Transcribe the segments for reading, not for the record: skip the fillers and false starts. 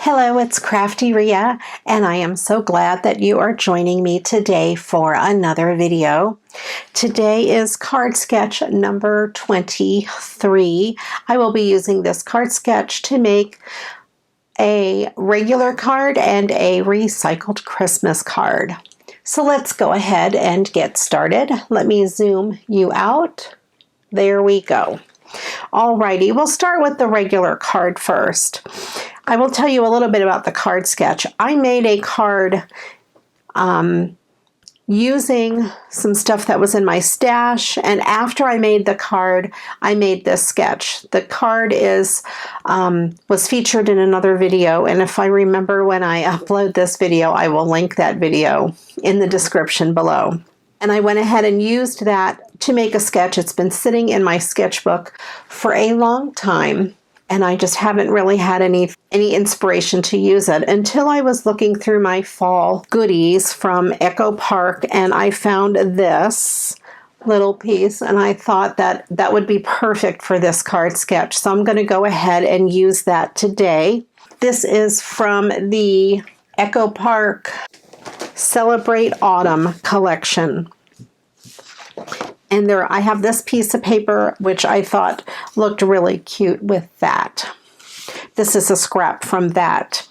Hello, it's CraftyRia, and I am so glad that you are joining me today for another video. Today is card sketch number 23. I will be using this card sketch to make a regular card and a recycled Christmas card. So let's go ahead and get started. Let me zoom you out. There we go. Alrighty, we'll start with the regular card first. I will tell you a little bit about the card sketch. I made a card using some stuff that was in my stash, and after I made the card, I made this sketch. The card was featured in another video, and if I remember when I upload this video, I will link that video in the description below. And I went ahead and used that to make a sketch. It's been sitting in my sketchbook for a long time, and I just haven't really had any inspiration to use it until I was looking through my fall goodies from Echo Park, and I found this little piece, and I thought that that would be perfect for this card sketch. So I'm going to go ahead and use that today. This is from the Echo Park Celebrate Autumn collection. And there I have this piece of paper, which I thought looked really cute with that. This is a scrap from that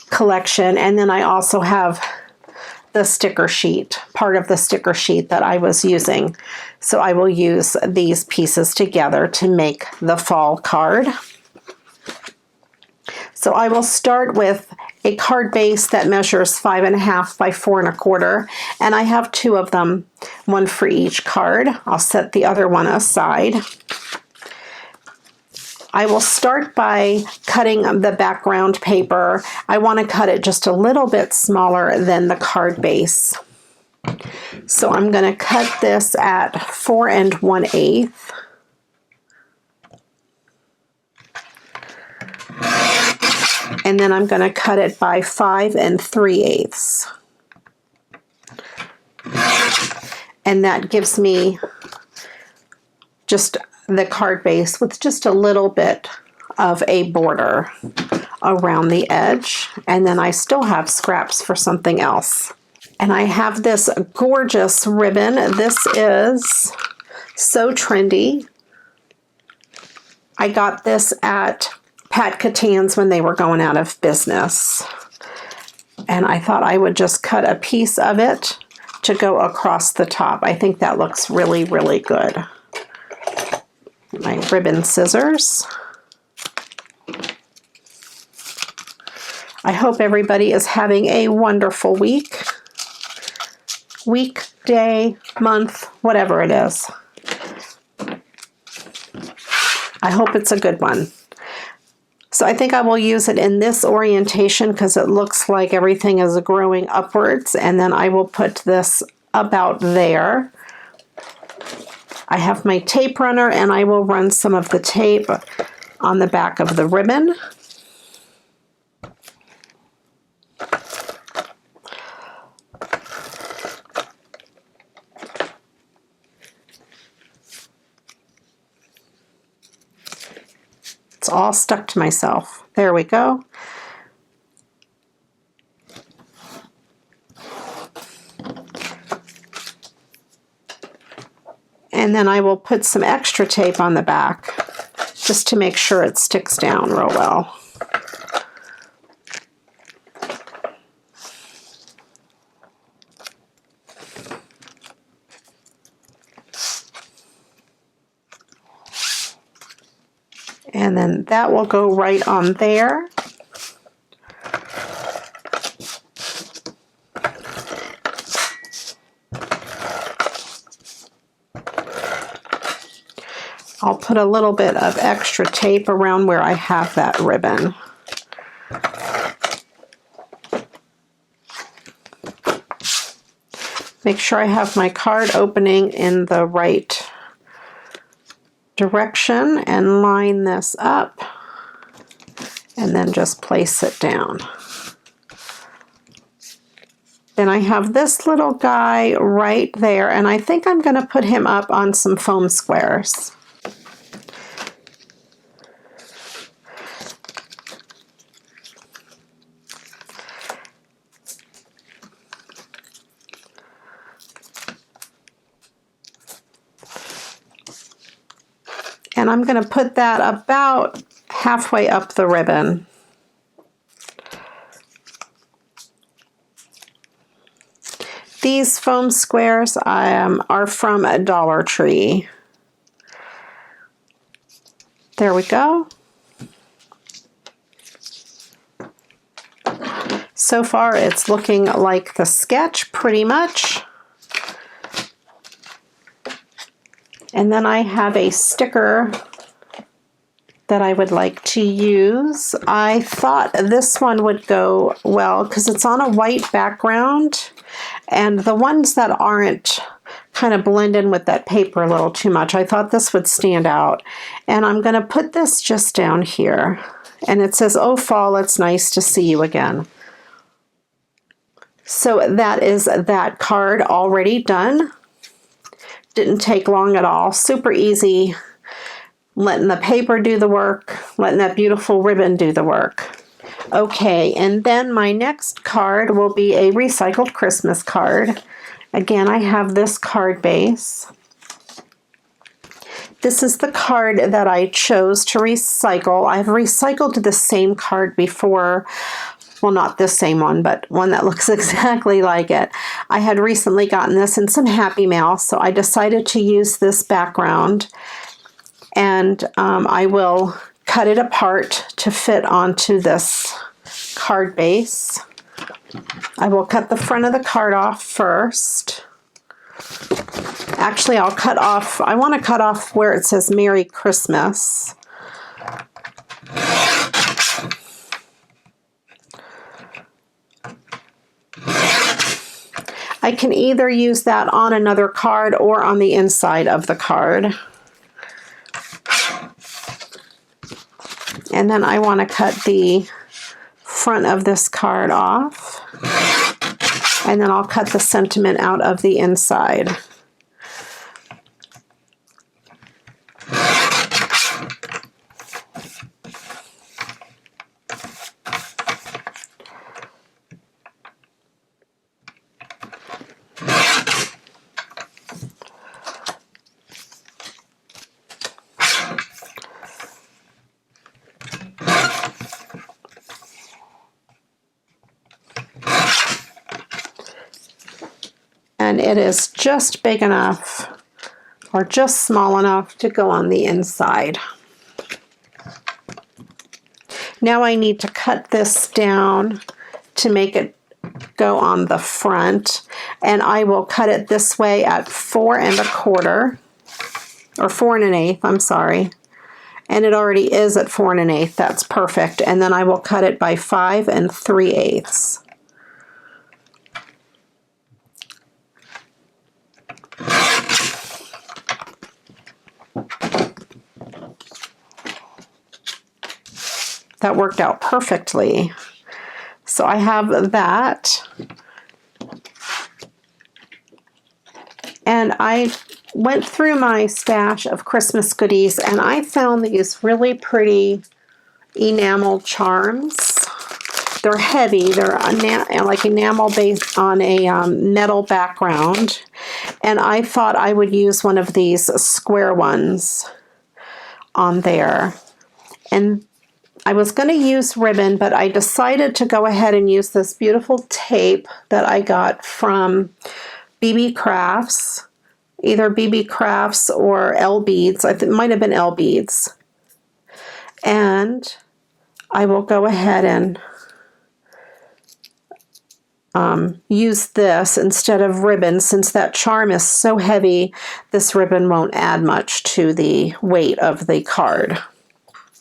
collection. And then I also have the sticker sheet, part of the sticker sheet that I was using. So I will use these pieces together to make the fall card. So I will start with a card base that measures 5.5 by 4.25, and I have two of them, one for each card. I'll set the other one aside. I will start by cutting the background paper. I want to cut it just a little bit smaller than the card base. So I'm going to cut this at 4 1/8. And then I'm going to cut it by 5 3/8. And that gives me just the card base with just a little bit of a border around the edge. And then I still have scraps for something else. And I have this gorgeous ribbon. This is so trendy. I got this at Pat Catan's when they were going out of business. And I thought I would just cut a piece of it to go across the top. I think that looks really, really good. My ribbon scissors. I hope everybody is having a wonderful week, day, month, whatever it is. I hope it's a good one. So I think I will use it in this orientation because it looks like everything is growing upwards, and then I will put this about there. I have my tape runner, and I will run some of the tape on the back of the ribbon. It's all stuck to myself. There we go. And then I will put some extra tape on the back just to make sure it sticks down real well. And then that will go right on there. I'll put a little bit of extra tape around where I have that ribbon. Make sure I have my card opening in the right direction and line this up and then just place it down. Then I have this little guy right there, and I think I'm going to put him up on some foam squares. And I'm going to put that about halfway up the ribbon. These foam squares are from a Dollar Tree. There we go. So far it's looking like the sketch pretty much. And then I have a sticker that I would like to use. I thought this one would go well because it's on a white background, and the ones that aren't kind of blend in with that paper a little too much. I thought this would stand out. And I'm going to put this just down here. And it says, "Oh, fall, it's nice to see you again." So that is that card already done. Didn't take long at all. Super easy. Letting the paper do the work. Letting that beautiful ribbon do the work. Okay, and then my next card will be a recycled Christmas card. Again, I have this card base. This is the card that I chose to recycle. I've recycled the same card before. Well, not this same one, but one that looks exactly like it. I had recently gotten this in some Happy Mail, so I decided to use this background. And I will cut it apart to fit onto this card base. I will cut the front of the card off first. Actually, I want to cut off where it says Merry Christmas. I can either use that on another card or on the inside of the card. And then I want to cut the front of this card off. And then I'll cut the sentiment out of the inside. And it is just big enough or just small enough to go on the inside. Now I need to cut this down to make it go on the front, and I will cut it this way at 4 1/4 or 4 1/8, I'm sorry. And it already is at 4 1/8. That's perfect. And then I will cut it by 5 3/8. That worked out perfectly. So I have that. And I went through my stash of Christmas goodies and I found these really pretty enamel charms. They're heavy. They're like enamel based on a metal background. And I thought I would use one of these square ones on there. And I was going to use ribbon, but I decided to go ahead and use this beautiful tape that I got from BB Crafts, either BB Crafts or L Beads. I think it might have been L Beads. And I will go ahead and use this instead of ribbon. Since that charm is so heavy, this ribbon won't add much to the weight of the card.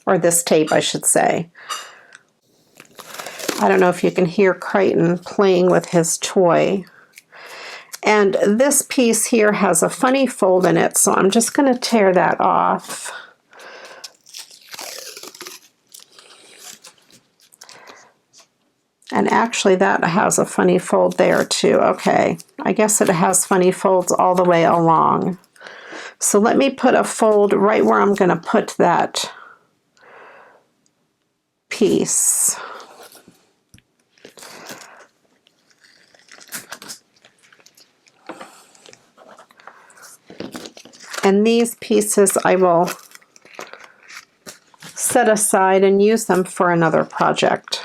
Or this tape, I should say. I don't know if you can hear Crichton playing with his toy. And this piece here has a funny fold in it, so I'm just going to tear that off. And actually that has a funny fold there too. Okay, I guess it has funny folds all the way along. So let me put a fold right where I'm going to put that piece. And these pieces I will set aside and use them for another project.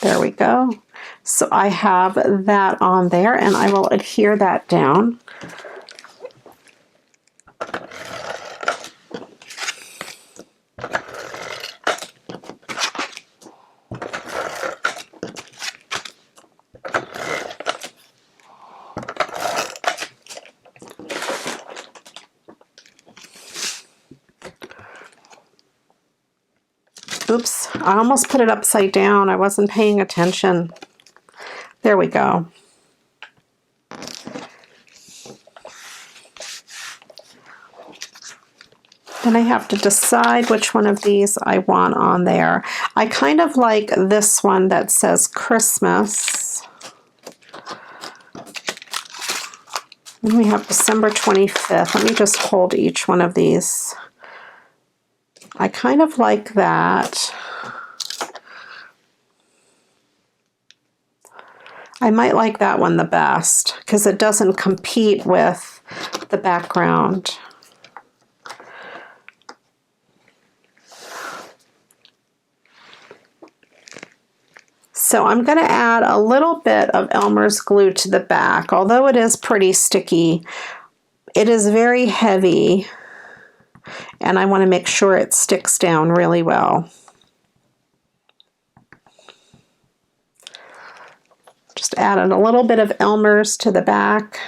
There we go. So I have that on there, and I will adhere that down. Oops, I almost put it upside down. I wasn't paying attention. There we go. Then I have to decide which one of these I want on there. I kind of like this one that says Christmas. And we have December 25th. Let me just hold each one of these. I kind of like that. I might like that one the best because it doesn't compete with the background. So I'm going to add a little bit of Elmer's glue to the back. Although it is pretty sticky, it is very heavy, and I want to make sure it sticks down really well. Just added a little bit of Elmer's to the back.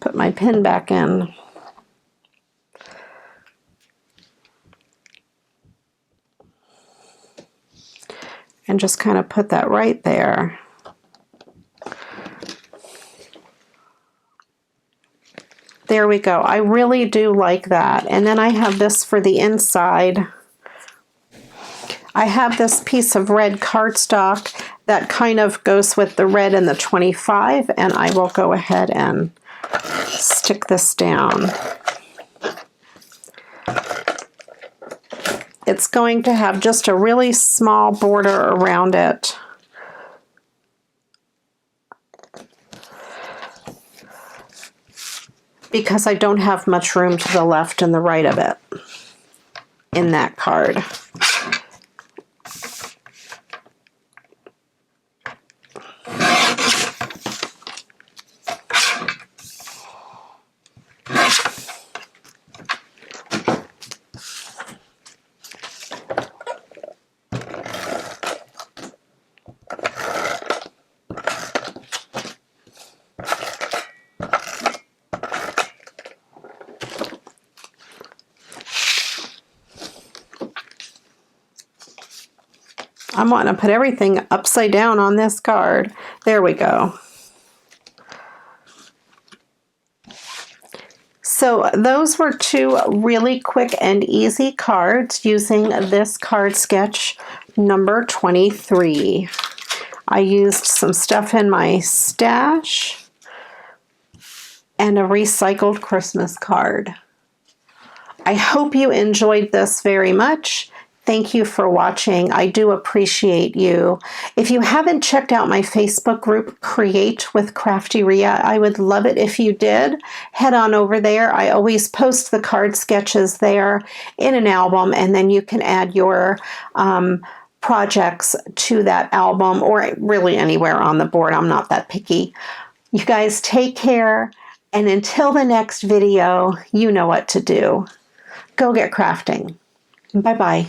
Put my pin back in. And just kind of put that right there. There we go. I really do like that. And then I have this for the inside. I have this piece of red cardstock that kind of goes with the red and the 25, and I will go ahead and stick this down. It's going to have just a really small border around it. Because I don't have much room to the left and the right of it in that card. I'm wanting to put everything upside down on this card. There we go. So those were two really quick and easy cards using this card sketch number 23. I used some stuff in my stash and a recycled Christmas card. I hope you enjoyed this very much. Thank you for watching. I do appreciate you. If you haven't checked out my Facebook group, Create with CraftyRia, I would love it if you did. Head on over there. I always post the card sketches there in an album, and then you can add your projects to that album, or really anywhere on the board. I'm not that picky. You guys take care, and until the next video, you know what to do. Go get crafting. Bye-bye.